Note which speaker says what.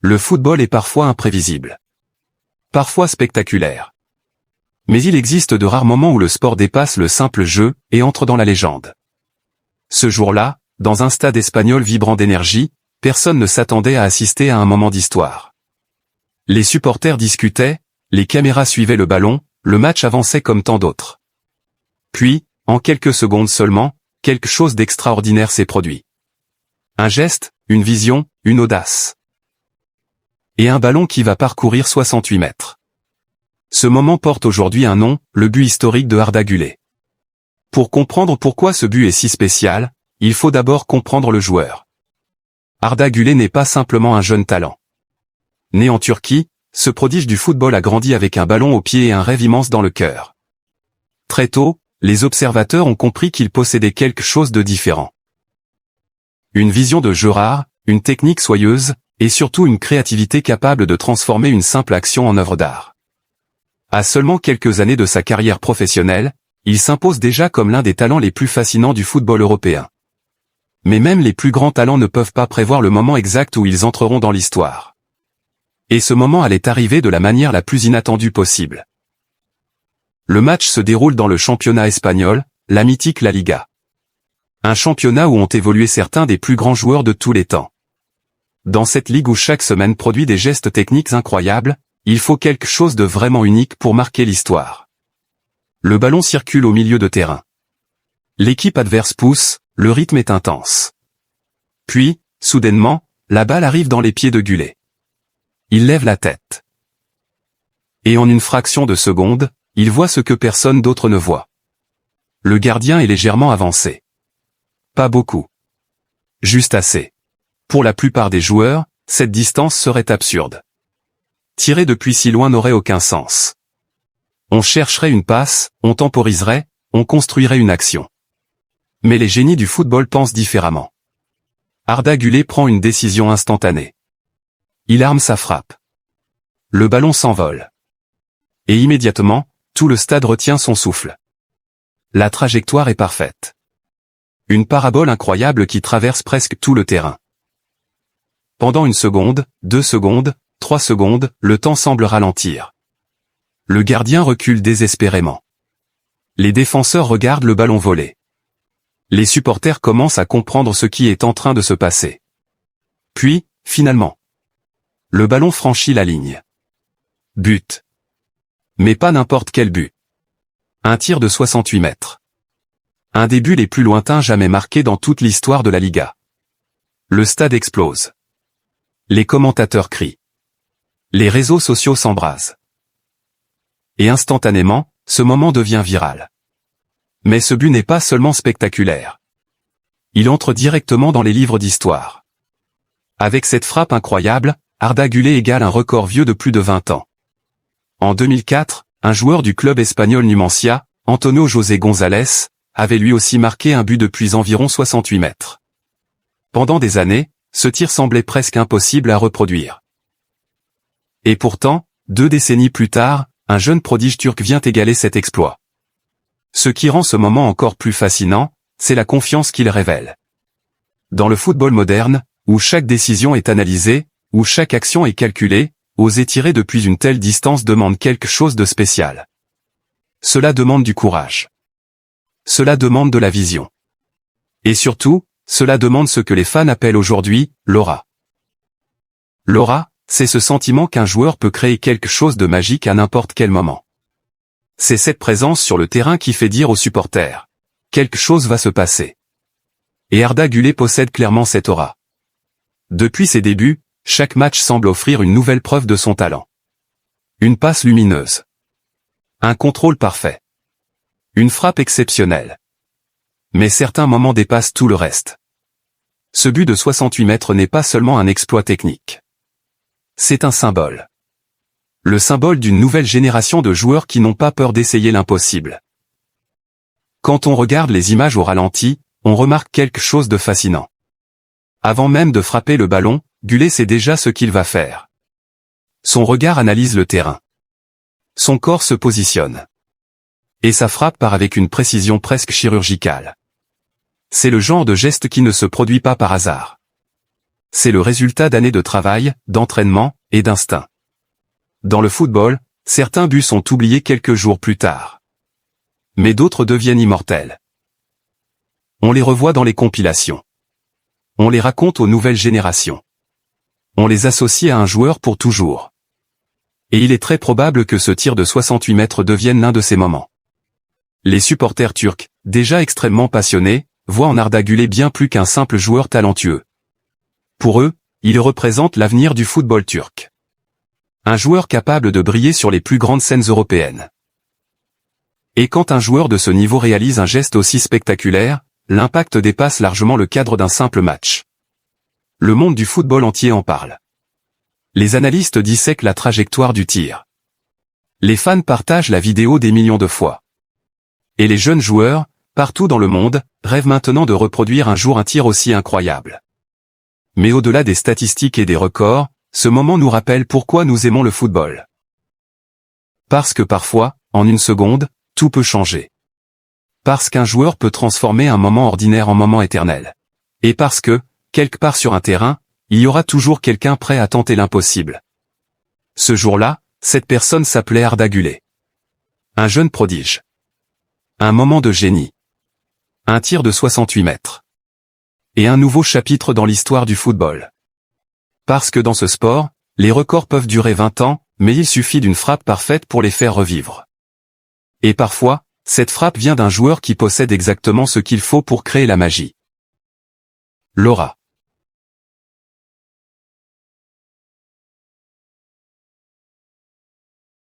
Speaker 1: Le football est parfois imprévisible. Parfois spectaculaire. Mais il existe de rares moments où le sport dépasse le simple jeu et entre dans la légende. Ce jour-là, dans un stade espagnol vibrant d'énergie, personne ne s'attendait à assister à un moment d'histoire. Les supporters discutaient, les caméras suivaient le ballon, le match avançait comme tant d'autres. Puis, en quelques secondes seulement, quelque chose d'extraordinaire s'est produit. Un geste, une vision, une audace. Et un ballon qui va parcourir 68 mètres. Ce moment porte aujourd'hui un nom, le but historique de Arda Güler. Pour comprendre pourquoi ce but est si spécial, il faut d'abord comprendre le joueur. Arda Güler n'est pas simplement un jeune talent. Né en Turquie, ce prodige du football a grandi avec un ballon au pied et un rêve immense dans le cœur. Très tôt, les observateurs ont compris qu'il possédait quelque chose de différent. Une vision de jeu rare, une technique soyeuse, et surtout une créativité capable de transformer une simple action en œuvre d'art. À seulement quelques années de sa carrière professionnelle, il s'impose déjà comme l'un des talents les plus fascinants du football européen. Mais même les plus grands talents ne peuvent pas prévoir le moment exact où ils entreront dans l'histoire. Et ce moment allait arriver de la manière la plus inattendue possible. Le match se déroule dans le championnat espagnol, la mythique La Liga. Un championnat où ont évolué certains des plus grands joueurs de tous les temps. Dans cette ligue où chaque semaine produit des gestes techniques incroyables, il faut quelque chose de vraiment unique pour marquer l'histoire. Le ballon circule au milieu de terrain. L'équipe adverse pousse, le rythme est intense. Puis, soudainement, la balle arrive dans les pieds de Güler. Il lève la tête. Et en une fraction de seconde, il voit ce que personne d'autre ne voit. Le gardien est légèrement avancé. Pas beaucoup. Juste assez. Pour la plupart des joueurs, cette distance serait absurde. Tirer depuis si loin n'aurait aucun sens. On chercherait une passe, on temporiserait, on construirait une action. Mais les génies du football pensent différemment. Arda Güler prend une décision instantanée. Il arme sa frappe. Le ballon s'envole. Et immédiatement, tout le stade retient son souffle. La trajectoire est parfaite. Une parabole incroyable qui traverse presque tout le terrain. Pendant 1 seconde, 2 secondes, 3 secondes, le temps semble ralentir. Le gardien recule désespérément. Les défenseurs regardent le ballon voler. Les supporters commencent à comprendre ce qui est en train de se passer. Puis, finalement, le ballon franchit la ligne. But. Mais pas n'importe quel but. Un tir de 68 mètres. Un des buts les plus lointains jamais marqués dans toute l'histoire de la Liga. Le stade explose. Les commentateurs crient. Les réseaux sociaux s'embrasent. Et instantanément, ce moment devient viral. Mais ce but n'est pas seulement spectaculaire. Il entre directement dans les livres d'histoire. Avec cette frappe incroyable, Arda Güler égale un record vieux de plus de 20 ans. En 2004, un joueur du club espagnol Numancia, Antonio José González, avait lui aussi marqué un but depuis environ 68 mètres. Pendant des années, ce tir semblait presque impossible à reproduire. Et pourtant, 2 décennies plus tard, un jeune prodige turc vient égaler cet exploit. Ce qui rend ce moment encore plus fascinant, c'est la confiance qu'il révèle. Dans le football moderne, où chaque décision est analysée, où chaque action est calculée, oser tirer depuis une telle distance demande quelque chose de spécial. Cela demande du courage. Cela demande de la vision. Et surtout, cela demande ce que les fans appellent aujourd'hui, l'aura. L'aura, c'est ce sentiment qu'un joueur peut créer quelque chose de magique à n'importe quel moment. C'est cette présence sur le terrain qui fait dire aux supporters « Quelque chose va se passer ». Et Arda Güler possède clairement cette aura. Depuis ses débuts, chaque match semble offrir une nouvelle preuve de son talent. Une passe lumineuse. Un contrôle parfait. Une frappe exceptionnelle. Mais certains moments dépassent tout le reste. Ce but de 68 mètres n'est pas seulement un exploit technique. C'est un symbole. Le symbole d'une nouvelle génération de joueurs qui n'ont pas peur d'essayer l'impossible. Quand on regarde les images au ralenti, on remarque quelque chose de fascinant. Avant même de frapper le ballon, Güler sait déjà ce qu'il va faire. Son regard analyse le terrain. Son corps se positionne. Et sa frappe part avec une précision presque chirurgicale. C'est le genre de geste qui ne se produit pas par hasard. c'est le résultat d'années de travail, d'entraînement et d'instinct. Dans le football, certains buts sont oubliés quelques jours plus tard. Mais d'autres deviennent immortels. On les revoit dans les compilations. On les raconte aux nouvelles générations. On les associe à un joueur pour toujours. Et il est très probable que ce tir de 68 mètres devienne l'un de ces moments. Les supporters turcs, déjà extrêmement passionnés, voient en Arda Güler bien plus qu'un simple joueur talentueux. Pour eux, il représente l'avenir du football turc. Un joueur capable de briller sur les plus grandes scènes européennes. Et quand un joueur de ce niveau réalise un geste aussi spectaculaire, l'impact dépasse largement le cadre d'un simple match. Le monde du football entier en parle. Les analystes dissèquent la trajectoire du tir. Les fans partagent la vidéo des millions de fois. Et les jeunes joueurs, partout dans le monde, rêvent maintenant de reproduire un jour un tir aussi incroyable. Mais au-delà des statistiques et des records, ce moment nous rappelle pourquoi nous aimons le football. Parce que parfois, en une seconde, tout peut changer. Parce qu'un joueur peut transformer un moment ordinaire en moment éternel. Et parce que, quelque part sur un terrain, il y aura toujours quelqu'un prêt à tenter l'impossible. Ce jour-là, cette personne s'appelait Arda Güler. Un jeune prodige. Un moment de génie. Un tir de 68 mètres. Et un nouveau chapitre dans l'histoire du football. Parce que dans ce sport, les records peuvent durer 20 ans, mais il suffit d'une frappe parfaite pour les faire revivre. Et parfois, cette frappe vient d'un joueur qui possède exactement ce qu'il faut pour créer la magie. Laura.